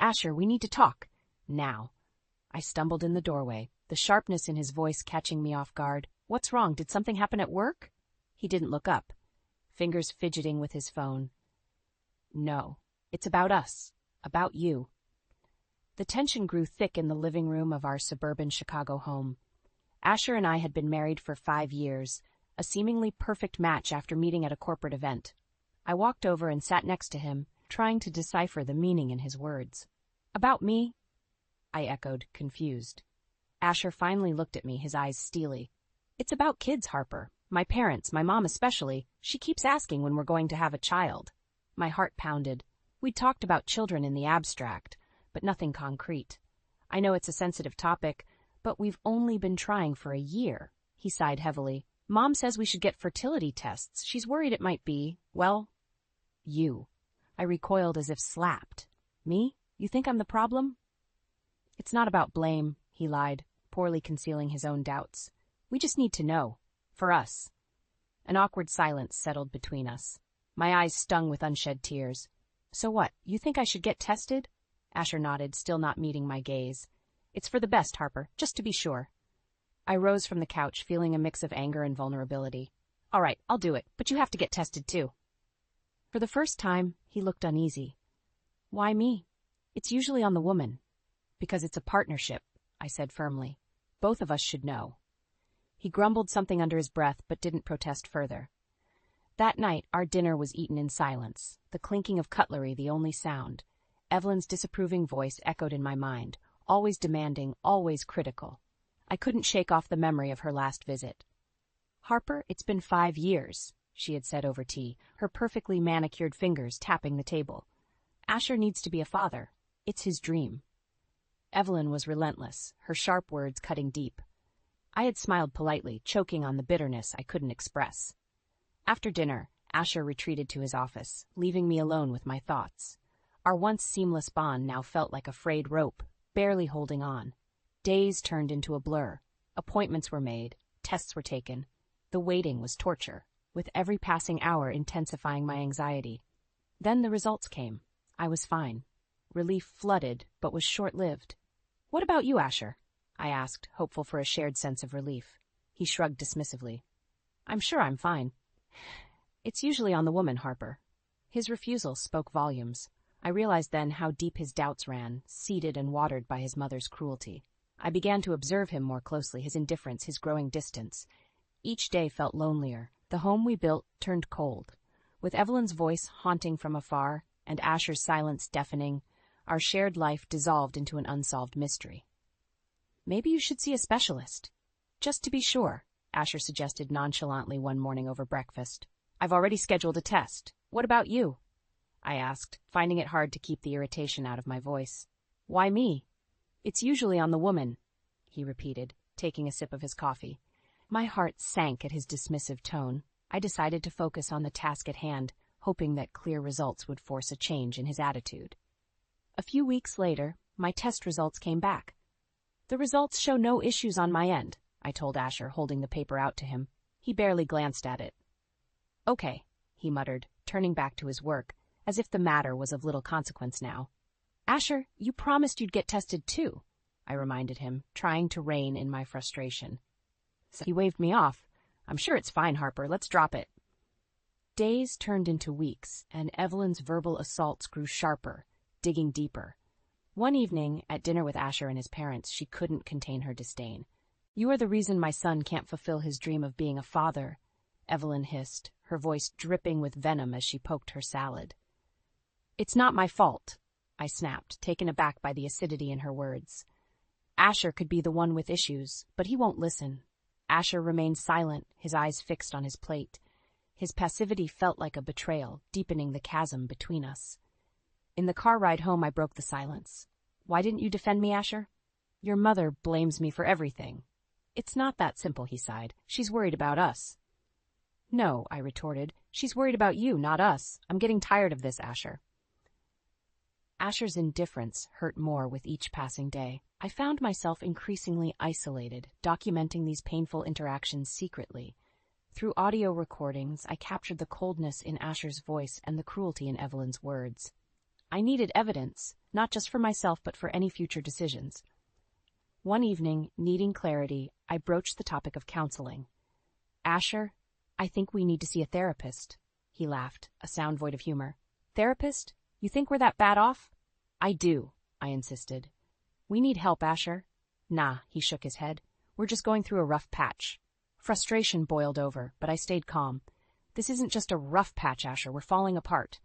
Asher, we need to talk. Now. I stumbled in the doorway, the sharpness in his voice catching me off guard. What's wrong? Did something happen at work? He didn't look up, fingers fidgeting with his phone. No, it's about us, about you. The tension grew thick in the living room of our suburban Chicago home. Asher and I had been married for 5 years, a seemingly perfect match after meeting at a corporate event. I walked over and sat next to him, trying to decipher the meaning in his words. About me? I echoed, confused. Asher finally looked at me, his eyes steely. It's about kids, Harper. My parents, my mom especially. She keeps asking when we're going to have a child. My heart pounded. We'd talked about children in the abstract, but nothing concrete. I know it's a sensitive topic, but we've only been trying for a year. He sighed heavily. Mom says we should get fertility tests. She's worried it might be, well, you. I recoiled as if slapped. Me? You think I'm the problem? It's not about blame, he lied, poorly concealing his own doubts. We just need to know. For us. An awkward silence settled between us. My eyes stung with unshed tears. So what, you think I should get tested? Asher nodded, still not meeting my gaze. It's for the best, Harper, just to be sure. I rose from the couch, feeling a mix of anger and vulnerability. All right, I'll do it, but you have to get tested too. For the first time, he looked uneasy. Why me? It's usually on the woman. Because it's a partnership, I said firmly. Both of us should know. He grumbled something under his breath, but didn't protest further. That night, our dinner was eaten in silence, the clinking of cutlery the only sound. Evelyn's disapproving voice echoed in my mind, always demanding, always critical. I couldn't shake off the memory of her last visit. Harper, it's been 5 years, she had said over tea, her perfectly manicured fingers tapping the table. Asher needs to be a father. It's his dream. Evelyn was relentless, her sharp words cutting deep. I had smiled politely, choking on the bitterness I couldn't express. After dinner, Asher retreated to his office, leaving me alone with my thoughts. Our once seamless bond now felt like a frayed rope, barely holding on. Days turned into a blur. Appointments were made, tests were taken. The waiting was torture, with every passing hour intensifying my anxiety. Then the results came. I was fine. Relief flooded, but was short-lived. What about you, Asher? I asked, hopeful for a shared sense of relief. He shrugged dismissively. I'm sure I'm fine. It's usually on the woman, Harper. His refusal spoke volumes. I realized then how deep his doubts ran, seeded and watered by his mother's cruelty. I began to observe him more closely, his indifference, his growing distance. Each day felt lonelier. The home we built turned cold. With Evelyn's voice haunting from afar and Asher's silence deafening, our shared life dissolved into an unsolved mystery. Maybe you should see a specialist. Just to be sure, Asher suggested nonchalantly one morning over breakfast. I've already scheduled a test. What about you? I asked, finding it hard to keep the irritation out of my voice. Why me? It's usually on the woman, he repeated, taking a sip of his coffee. My heart sank at his dismissive tone. I decided to focus on the task at hand, hoping that clear results would force a change in his attitude. A few weeks later, my test results came back. The results show no issues on my end, I told Asher, holding the paper out to him. He barely glanced at it. Okay, he muttered, turning back to his work, as if the matter was of little consequence now. Asher, you promised you'd get tested too, I reminded him, trying to rein in my frustration. So he waved me off. I'm sure it's fine, Harper. Let's drop it. Days turned into weeks, and Evelyn's verbal assaults grew sharper, digging deeper. One evening, at dinner with Asher and his parents, she couldn't contain her disdain. You are the reason my son can't fulfill his dream of being a father, Evelyn hissed, her voice dripping with venom as she poked her salad. It's not my fault, I snapped, taken aback by the acidity in her words. Asher could be the one with issues, but he won't listen. Asher remained silent, his eyes fixed on his plate. His passivity felt like a betrayal, deepening the chasm between us. In the car ride home, I broke the silence. Why didn't you defend me, Asher? Your mother blames me for everything. It's not that simple, he sighed. She's worried about us. No, I retorted. She's worried about you, not us. I'm getting tired of this, Asher. Asher's indifference hurt more with each passing day. I found myself increasingly isolated, documenting these painful interactions secretly. Through audio recordings, I captured the coldness in Asher's voice and the cruelty in Evelyn's words. I needed evidence, not just for myself but for any future decisions. One evening, needing clarity, I broached the topic of counseling. Asher, I think we need to see a therapist. He laughed, a sound void of humor. Therapist? You think we're that bad off? I do, I insisted. We need help, Asher. Nah, he shook his head. We're just going through a rough patch. Frustration boiled over, but I stayed calm. This isn't just a rough patch, Asher. We're falling apart.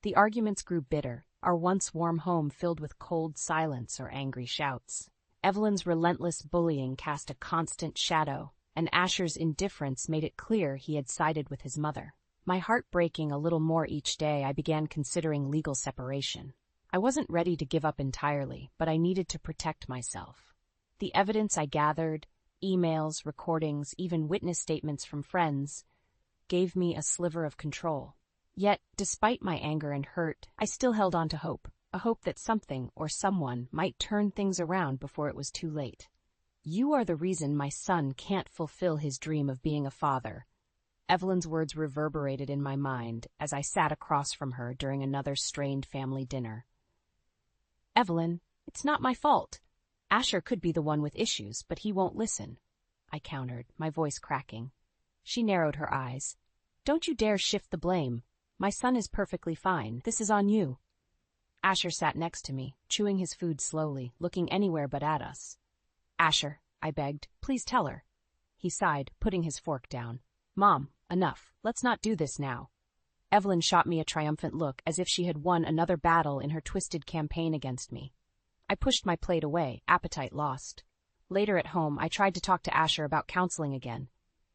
The arguments grew bitter, our once warm home filled with cold silence or angry shouts. Evelyn's relentless bullying cast a constant shadow, and Asher's indifference made it clear he had sided with his mother. My heart breaking a little more each day, I began considering legal separation. I wasn't ready to give up entirely, but I needed to protect myself. The evidence I gathered, emails, recordings, even witness statements from friends, gave me a sliver of control. Yet, despite my anger and hurt, I still held on to hope, a hope that something or someone might turn things around before it was too late. You are the reason my son can't fulfill his dream of being a father. Evelyn's words reverberated in my mind as I sat across from her during another strained family dinner. Evelyn, it's not my fault. Asher could be the one with issues, but he won't listen, I countered, my voice cracking. She narrowed her eyes. Don't you dare shift the blame. My son is perfectly fine. This is on you. Asher sat next to me, chewing his food slowly, looking anywhere but at us. Asher, I begged, please tell her. He sighed, putting his fork down. Mom, enough. Let's not do this now. Evelyn shot me a triumphant look, as if she had won another battle in her twisted campaign against me. I pushed my plate away, appetite lost. Later at home, I tried to talk to Asher about counseling again.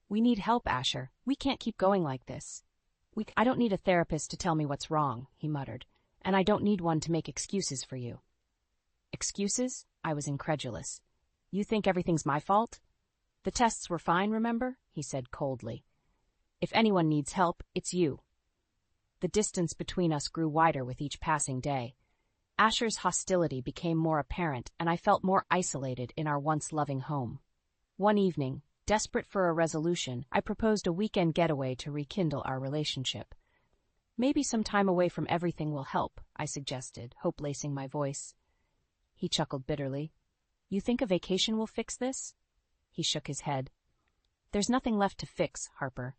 We need help, Asher. We can't keep going like this. I don't need a therapist to tell me what's wrong, he muttered, and I don't need one to make excuses for you. Excuses? I was incredulous. You think everything's my fault? The tests were fine, remember? He said coldly. If anyone needs help, it's you. The distance between us grew wider with each passing day. Asher's hostility became more apparent, and I felt more isolated in our once loving home. One evening, desperate for a resolution, I proposed a weekend getaway to rekindle our relationship. Maybe some time away from everything will help, I suggested, hope lacing my voice. He chuckled bitterly. You think a vacation will fix this? He shook his head. There's nothing left to fix, Harper.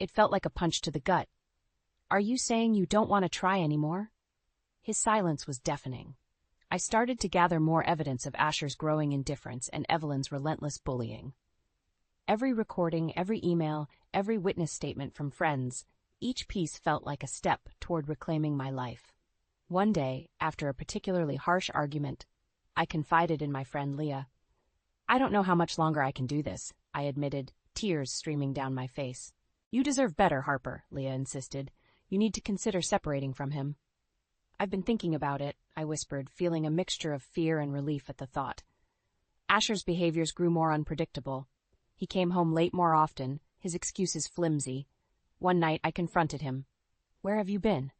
It felt like a punch to the gut. Are you saying you don't want to try anymore? His silence was deafening. I started to gather more evidence of Asher's growing indifference and Evelyn's relentless bullying. Every recording, every email, every witness statement from friends, each piece felt like a step toward reclaiming my life. One day, after a particularly harsh argument, I confided in my friend Leah. I don't know how much longer I can do this, I admitted, tears streaming down my face. You deserve better, Harper, Leah insisted. You need to consider separating from him. I've been thinking about it, I whispered, feeling a mixture of fear and relief at the thought. Asher's behaviors grew more unpredictable. He came home late more often, his excuses flimsy. One night I confronted him. Where have you been?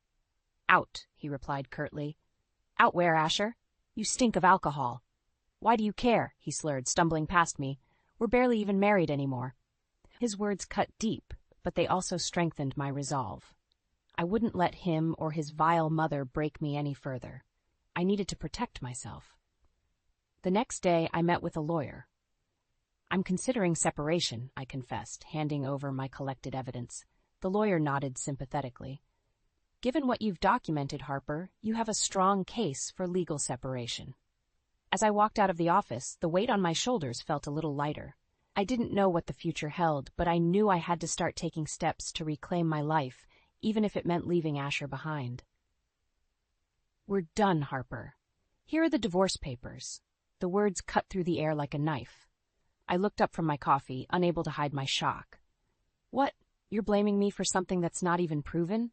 Out, he replied curtly. Out where, Asher? You stink of alcohol. Why do you care? He slurred, stumbling past me. We're barely even married anymore. His words cut deep, but they also strengthened my resolve. I wouldn't let him or his vile mother break me any further. I needed to protect myself. The next day, I met with a lawyer. I'm considering separation, I confessed, handing over my collected evidence. The lawyer nodded sympathetically. Given what you've documented, Harper, you have a strong case for legal separation. As I walked out of the office, the weight on my shoulders felt a little lighter. I didn't know what the future held, but I knew I had to start taking steps to reclaim my life, even if it meant leaving Asher behind. We're done, Harper. Here are the divorce papers. The words cut through the air like a knife. I looked up from my coffee, unable to hide my shock. What? You're blaming me for something that's not even proven?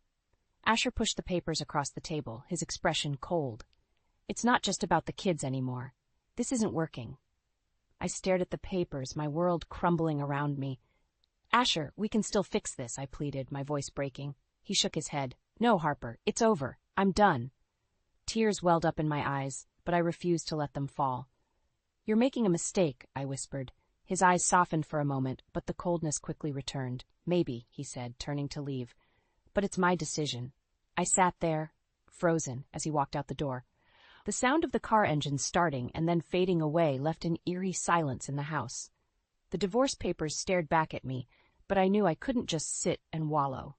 Asher pushed the papers across the table, his expression cold. It's not just about the kids anymore. This isn't working. I stared at the papers, my world crumbling around me. Asher, we can still fix this, I pleaded, my voice breaking. He shook his head. No, Harper, it's over. I'm done. Tears welled up in my eyes, but I refused to let them fall. You're making a mistake, I whispered. His eyes softened for a moment, but the coldness quickly returned. Maybe, he said, turning to leave. But it's my decision. I sat there, frozen, as he walked out the door. The sound of the car engine starting and then fading away left an eerie silence in the house. The divorce papers stared back at me, but I knew I couldn't just sit and wallow.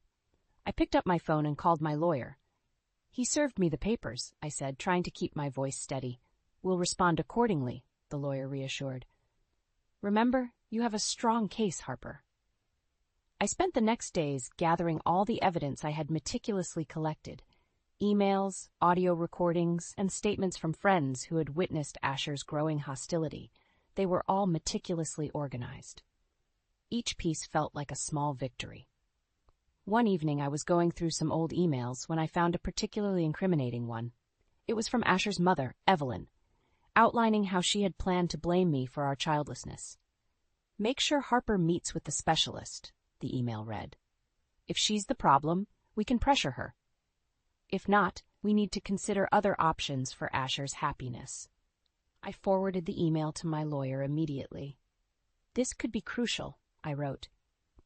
I picked up my phone and called my lawyer. "He served me the papers," I said, trying to keep my voice steady. "We'll respond accordingly," the lawyer reassured. "Remember, you have a strong case, Harper." I spent the next days gathering all the evidence I had meticulously collected. Emails, audio recordings, and statements from friends who had witnessed Asher's growing hostility. They were all meticulously organized. Each piece felt like a small victory. One evening I was going through some old emails when I found a particularly incriminating one. It was from Asher's mother, Evelyn, outlining how she had planned to blame me for our childlessness. "Make sure Harper meets with the specialist," the email read. "If she's the problem, we can pressure her. If not, we need to consider other options for Asher's happiness." I forwarded the email to my lawyer immediately. "This could be crucial," I wrote.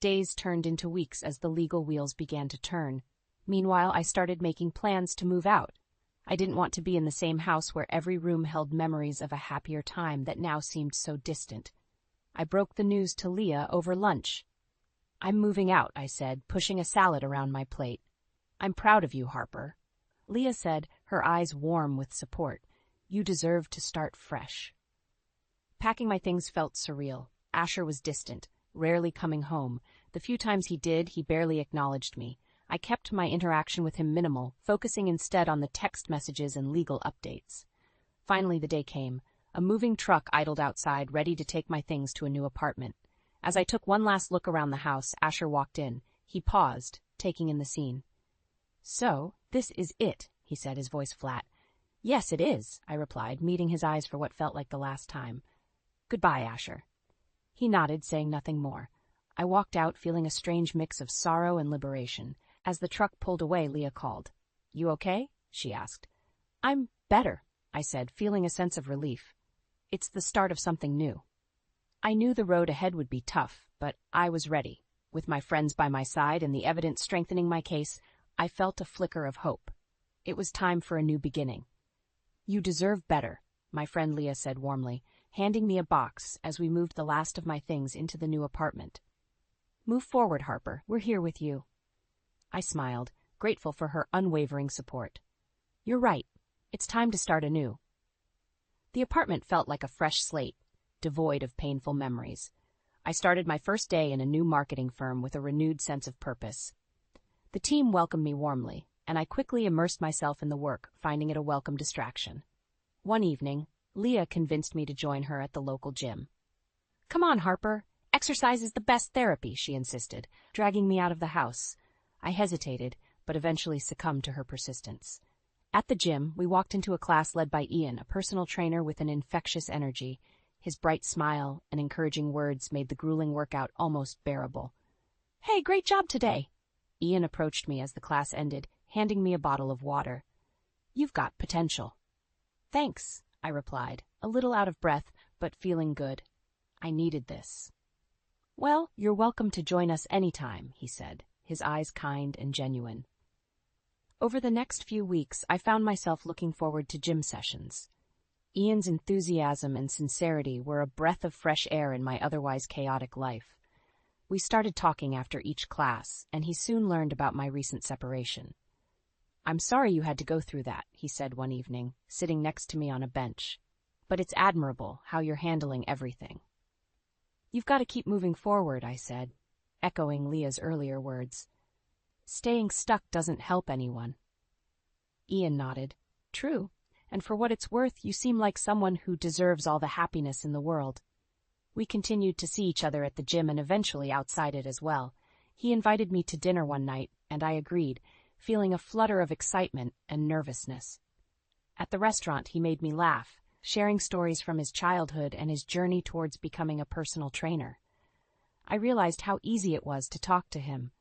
Days turned into weeks as the legal wheels began to turn. Meanwhile, I started making plans to move out. I didn't want to be in the same house where every room held memories of a happier time that now seemed so distant. I broke the news to Leah over lunch. "I'm moving out," I said, pushing a salad around my plate. "I'm proud of you, Harper." Leah said, her eyes warm with support. "You deserve to start fresh." Packing my things felt surreal. Asher was distant, rarely coming home. The few times he did, he barely acknowledged me. I kept my interaction with him minimal, focusing instead on the text messages and legal updates. Finally, the day came. A moving truck idled outside, ready to take my things to a new apartment. As I took one last look around the house, Asher walked in. He paused, taking in the scene. "So, this is it," he said, his voice flat. "Yes, it is," I replied, meeting his eyes for what felt like the last time. "Goodbye, Asher." He nodded, saying nothing more. I walked out, feeling a strange mix of sorrow and liberation. As the truck pulled away, Leah called. "You okay?" she asked. "I'm better," I said, feeling a sense of relief. It's the start of something new. I knew the road ahead would be tough, but I was ready. With my friends by my side and the evidence strengthening my case, I felt a flicker of hope. It was time for a new beginning. "You deserve better," my friend Leah said warmly, handing me a box as we moved the last of my things into the new apartment. "Move forward, Harper. We're here with you." I smiled, grateful for her unwavering support. "You're right. It's time to start anew." The apartment felt like a fresh slate, devoid of painful memories. I started my first day in a new marketing firm with a renewed sense of purpose. The team welcomed me warmly, and I quickly immersed myself in the work, finding it a welcome distraction. One evening, Leah convinced me to join her at the local gym. "Come on, Harper. Exercise is the best therapy," she insisted, dragging me out of the house. I hesitated, but eventually succumbed to her persistence. At the gym, we walked into a class led by Ian, a personal trainer with an infectious energy. His bright smile and encouraging words made the grueling workout almost bearable. "Hey, great job today." Ian approached me as the class ended, handing me a bottle of water. "You've got potential." "Thanks," I replied, a little out of breath, but feeling good. I needed this. "Well, you're welcome to join us anytime," he said, his eyes kind and genuine. Over the next few weeks, I found myself looking forward to gym sessions. Ian's enthusiasm and sincerity were a breath of fresh air in my otherwise chaotic life. We started talking after each class, and he soon learned about my recent separation. "I'm sorry you had to go through that," he said one evening, sitting next to me on a bench. "But it's admirable how you're handling everything." "You've got to keep moving forward," I said, echoing Leah's earlier words. "Staying stuck doesn't help anyone." Ian nodded. "True, and for what it's worth, you seem like someone who deserves all the happiness in the world." We continued to see each other at the gym and eventually outside it as well. He invited me to dinner one night, and I agreed, feeling a flutter of excitement and nervousness. At the restaurant, he made me laugh, sharing stories from his childhood and his journey towards becoming a personal trainer. I realized how easy it was to talk to him,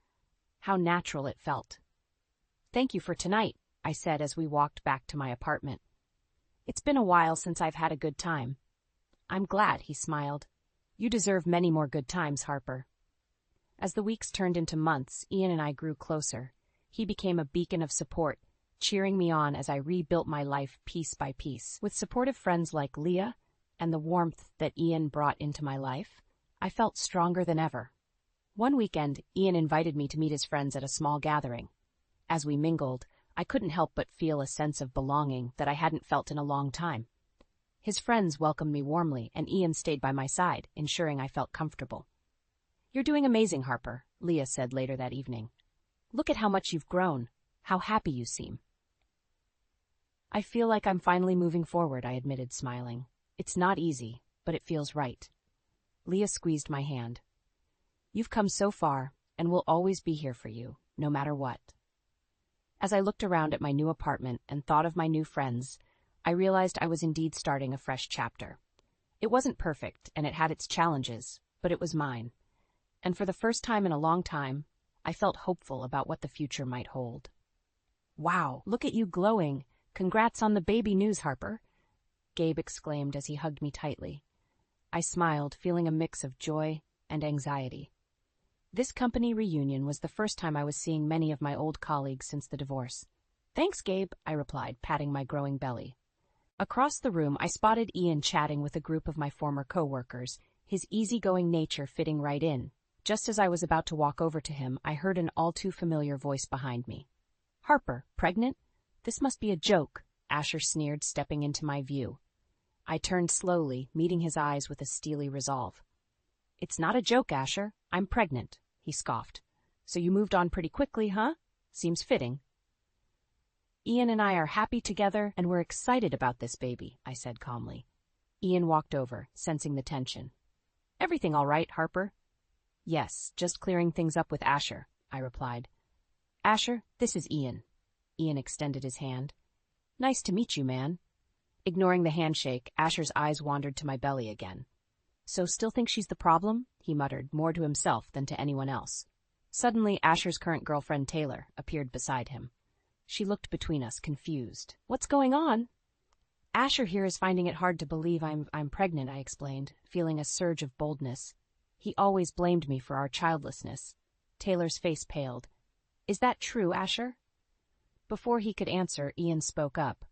how natural it felt. "Thank you for tonight," I said as we walked back to my apartment. "It's been a while since I've had a good time." "I'm glad," he smiled. "You deserve many more good times, Harper." As the weeks turned into months, Ian and I grew closer. He became a beacon of support, cheering me on as I rebuilt my life piece by piece. With supportive friends like Leah and the warmth that Ian brought into my life, I felt stronger than ever. One weekend, Ian invited me to meet his friends at a small gathering. As we mingled, I couldn't help but feel a sense of belonging that I hadn't felt in a long time. His friends welcomed me warmly, and Ian stayed by my side, ensuring I felt comfortable. "You're doing amazing, Harper," Leah said later that evening. "Look at how much you've grown, how happy you seem." "I feel like I'm finally moving forward," I admitted, smiling. "It's not easy, but it feels right." Leah squeezed my hand. "You've come so far, and we'll always be here for you, no matter what." As I looked around at my new apartment and thought of my new friends, I realized I was indeed starting a fresh chapter. It wasn't perfect, and it had its challenges, but it was mine. And for the first time in a long time, I felt hopeful about what the future might hold. "Wow, look at you glowing. Congrats on the baby news, Harper," Gabe exclaimed as he hugged me tightly. I smiled, feeling a mix of joy and anxiety. This company reunion was the first time I was seeing many of my old colleagues since the divorce. "Thanks, Gabe," I replied, patting my growing belly. Across the room, I spotted Ian chatting with a group of my former co-workers, his easygoing nature fitting right in. Just as I was about to walk over to him, I heard an all-too-familiar voice behind me. "Harper, pregnant? This must be a joke," Asher sneered, stepping into my view. I turned slowly, meeting his eyes with a steely resolve. "It's not a joke, Asher. I'm pregnant," he scoffed. "So you moved on pretty quickly, huh? Seems fitting." "Ian and I are happy together, and we're excited about this baby," I said calmly. Ian walked over, sensing the tension. "Everything all right, Harper?" "Yes, just clearing things up with Asher," I replied. "Asher, this is Ian." Ian extended his hand. "Nice to meet you, man." Ignoring the handshake, Asher's eyes wandered to my belly again. "So still think she's the problem?" he muttered, more to himself than to anyone else. Suddenly, Asher's current girlfriend, Taylor, appeared beside him. She looked between us, confused. "What's going on?" "Asher here is finding it hard to believe I'm pregnant," I explained, feeling a surge of boldness. "He always blamed me for our childlessness." Taylor's face paled. "Is that true, Asher?" Before he could answer, Ian spoke up.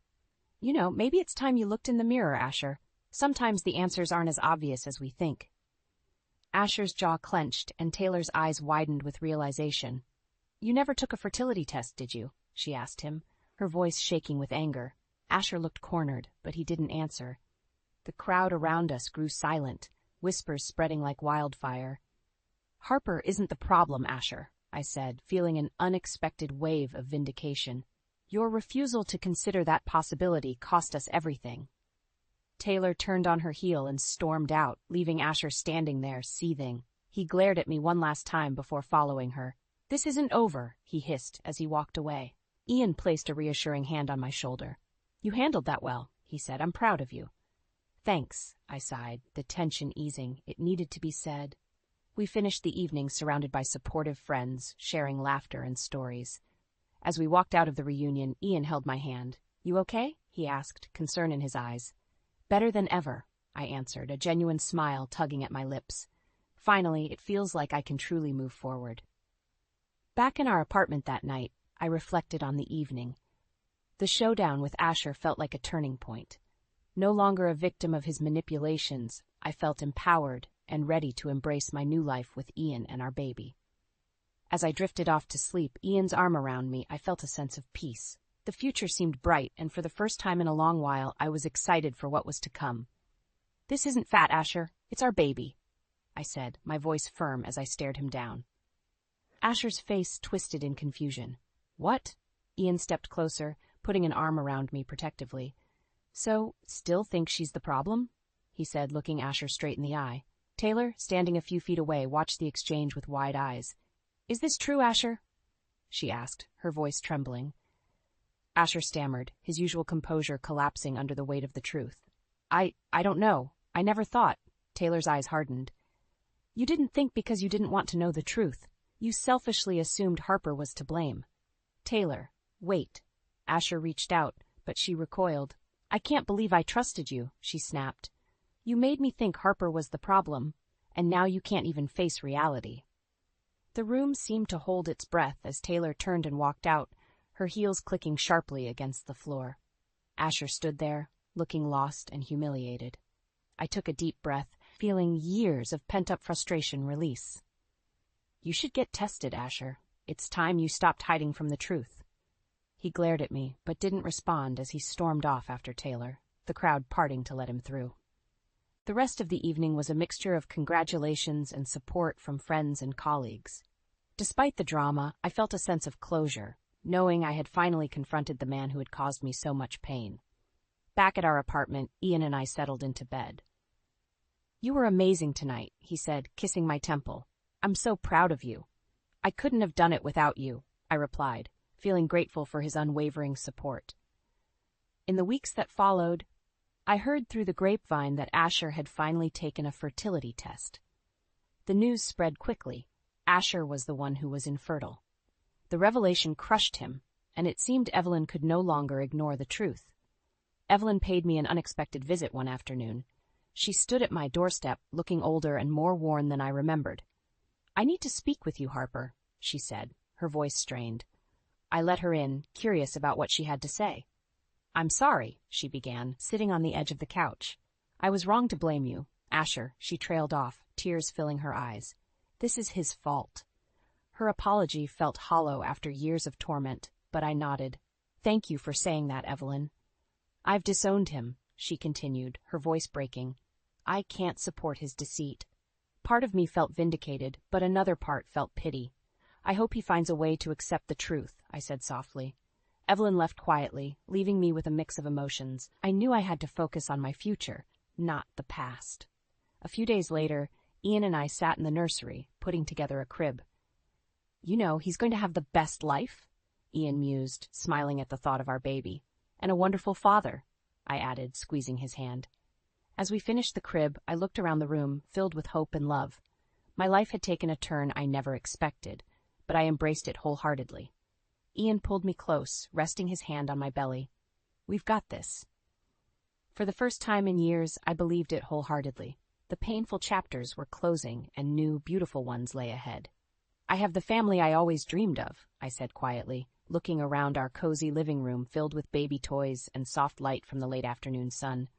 "You know, maybe it's time you looked in the mirror, Asher. Sometimes the answers aren't as obvious as we think." Asher's jaw clenched, and Taylor's eyes widened with realization. "You never took a fertility test, did you?" she asked him, her voice shaking with anger. Asher looked cornered, but he didn't answer. The crowd around us grew silent, whispers spreading like wildfire. "Harper isn't the problem, Asher," I said, feeling an unexpected wave of vindication. "Your refusal to consider that possibility cost us everything." Taylor turned on her heel and stormed out, leaving Asher standing there, seething. He glared at me one last time before following her. "This isn't over," he hissed as he walked away. Ian placed a reassuring hand on my shoulder. "You handled that well," he said. "I'm proud of you." "Thanks," I sighed, the tension easing. It needed to be said. We finished the evening surrounded by supportive friends, sharing laughter and stories. As we walked out of the reunion, Ian held my hand. "You okay?" he asked, concern in his eyes. "Better than ever," I answered, a genuine smile tugging at my lips. "Finally, it feels like I can truly move forward." Back in our apartment that night, I reflected on the evening. The showdown with Asher felt like a turning point. No longer a victim of his manipulations, I felt empowered and ready to embrace my new life with Ian and our baby. As I drifted off to sleep, Ian's arm around me, I felt a sense of peace. The future seemed bright, and for the first time in a long while, I was excited for what was to come. "This isn't fat, Asher. It's our baby," I said, my voice firm as I stared him down. Asher's face twisted in confusion. "What?" Ian stepped closer, putting an arm around me protectively. "So, still think she's the problem?" he said, looking Asher straight in the eye. Taylor, standing a few feet away, watched the exchange with wide eyes. "Is this true, Asher?" she asked, her voice trembling. Asher stammered, his usual composure collapsing under the weight of the truth. I don't know. I never thought." Taylor's eyes hardened. "You didn't think because you didn't want to know the truth. You selfishly assumed Harper was to blame." "Taylor, wait." Asher reached out, but she recoiled. "I can't believe I trusted you," she snapped. "You made me think Harper was the problem, and now you can't even face reality." The room seemed to hold its breath as Taylor turned and walked out, her heels clicking sharply against the floor. Asher stood there, looking lost and humiliated. I took a deep breath, feeling years of pent-up frustration release. "You should get tested, Asher. It's time you stopped hiding from the truth." He glared at me, but didn't respond as he stormed off after Taylor, the crowd parting to let him through. The rest of the evening was a mixture of congratulations and support from friends and colleagues. Despite the drama, I felt a sense of closure, knowing I had finally confronted the man who had caused me so much pain. Back at our apartment, Ian and I settled into bed. "You were amazing tonight," he said, kissing my temple. "I'm so proud of you." "I couldn't have done it without you," I replied, feeling grateful for his unwavering support. In the weeks that followed, I heard through the grapevine that Asher had finally taken a fertility test. The news spread quickly. Asher was the one who was infertile. The revelation crushed him, and it seemed Evelyn could no longer ignore the truth. Evelyn paid me an unexpected visit one afternoon. She stood at my doorstep, looking older and more worn than I remembered. "I need to speak with you, Harper," she said, her voice strained. I let her in, curious about what she had to say. "I'm sorry," she began, sitting on the edge of the couch. "I was wrong to blame you, Asher," she trailed off, tears filling her eyes. "This is his fault." Her apology felt hollow after years of torment, but I nodded. "Thank you for saying that, Evelyn." "I've disowned him," she continued, her voice breaking. "I can't support his deceit." Part of me felt vindicated, but another part felt pity. "I hope he finds a way to accept the truth," I said softly. Evelyn left quietly, leaving me with a mix of emotions. I knew I had to focus on my future, not the past. A few days later, Ian and I sat in the nursery, putting together a crib. "You know, he's going to have the best life," Ian mused, smiling at the thought of our baby. "And a wonderful father," I added, squeezing his hand. As we finished the crib, I looked around the room, filled with hope and love. My life had taken a turn I never expected, but I embraced it wholeheartedly. Ian pulled me close, resting his hand on my belly. "We've got this." For the first time in years, I believed it wholeheartedly. The painful chapters were closing, and new, beautiful ones lay ahead. "I have the family I always dreamed of," I said quietly, looking around our cozy living room filled with baby toys and soft light from the late afternoon sun.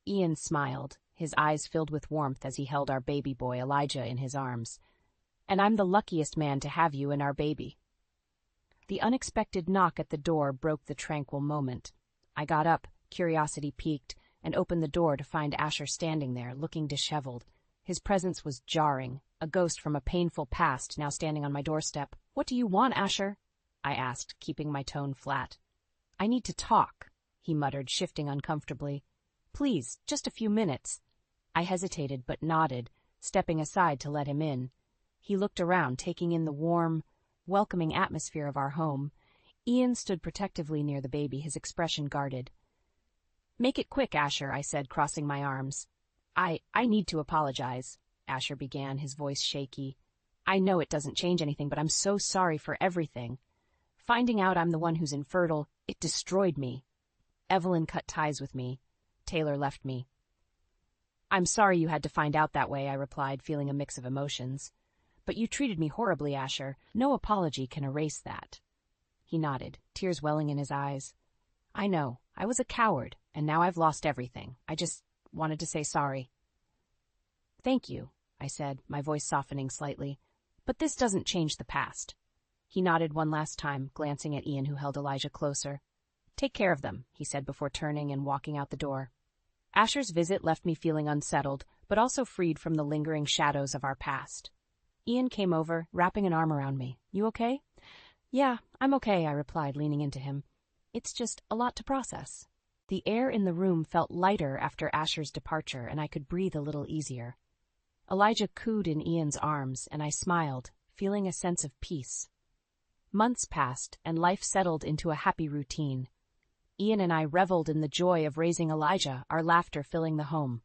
Ian smiled, his eyes filled with warmth as he held our baby boy Elijah in his arms. "And I'm the luckiest man to have you and our baby." The unexpected knock at the door broke the tranquil moment. I got up, curiosity piqued, and opened the door to find Asher standing there, looking disheveled. His presence was jarring, a ghost from a painful past now standing on my doorstep. "What do you want, Asher?" I asked, keeping my tone flat. "I need to talk," he muttered, shifting uncomfortably. "Please, just a few minutes." I hesitated but nodded, stepping aside to let him in. He looked around, taking in the warm, welcoming atmosphere of our home. Ian stood protectively near the baby, his expression guarded. "Make it quick, Asher," I said, crossing my arms. I need to apologize," Asher began, his voice shaky. "I know it doesn't change anything, but I'm so sorry for everything. Finding out I'm the one who's infertile, it destroyed me. Evelyn cut ties with me. Taylor left me." "I'm sorry you had to find out that way," I replied, feeling a mix of emotions. "But you treated me horribly, Asher. No apology can erase that." He nodded, tears welling in his eyes. "I know. I was a coward, and now I've lost everything. I just wanted to say sorry." "Thank you," I said, my voice softening slightly. "But this doesn't change the past." He nodded one last time, glancing at Ian, who held Elijah closer. "Take care of them," he said before turning and walking out the door. Asher's visit left me feeling unsettled, but also freed from the lingering shadows of our past. Ian came over, wrapping an arm around me. "You okay?" "Yeah, I'm okay," I replied, leaning into him. "It's just a lot to process." The air in the room felt lighter after Asher's departure, and I could breathe a little easier. Elijah cooed in Ian's arms, and I smiled, feeling a sense of peace. Months passed, and life settled into a happy routine. Ian and I reveled in the joy of raising Elijah, our laughter filling the home.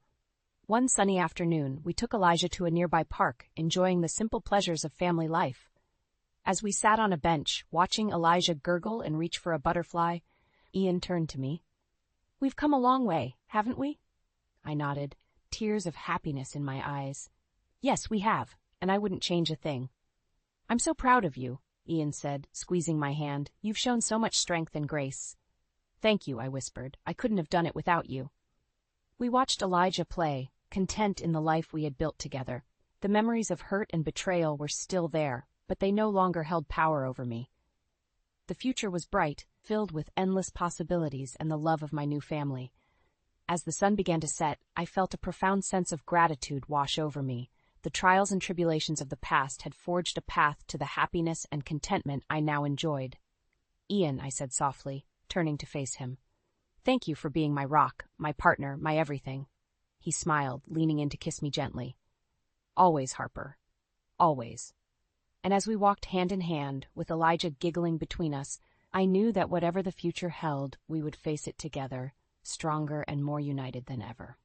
One sunny afternoon, we took Elijah to a nearby park, enjoying the simple pleasures of family life. As we sat on a bench, watching Elijah gurgle and reach for a butterfly, Ian turned to me. "We've come a long way, haven't we?" I nodded, tears of happiness in my eyes. "Yes, we have, and I wouldn't change a thing." "I'm so proud of you," Ian said, squeezing my hand. You've shown so much strength and grace. Thank you, I whispered. I couldn't have done it without you. We watched Elijah play, content in the life we had built together. The memories of hurt and betrayal were still there, but they no longer held power over me. The future was bright, filled with endless possibilities and the love of my new family. As the sun began to set, I felt a profound sense of gratitude wash over me. The trials and tribulations of the past had forged a path to the happiness and contentment I now enjoyed. Ian, I said softly, turning to face him. Thank you for being my rock, my partner, my everything. He smiled, leaning in to kiss me gently. Always, Harper. Always. And as we walked hand in hand, with Elijah giggling between us, I knew that whatever the future held, we would face it together, stronger and more united than ever.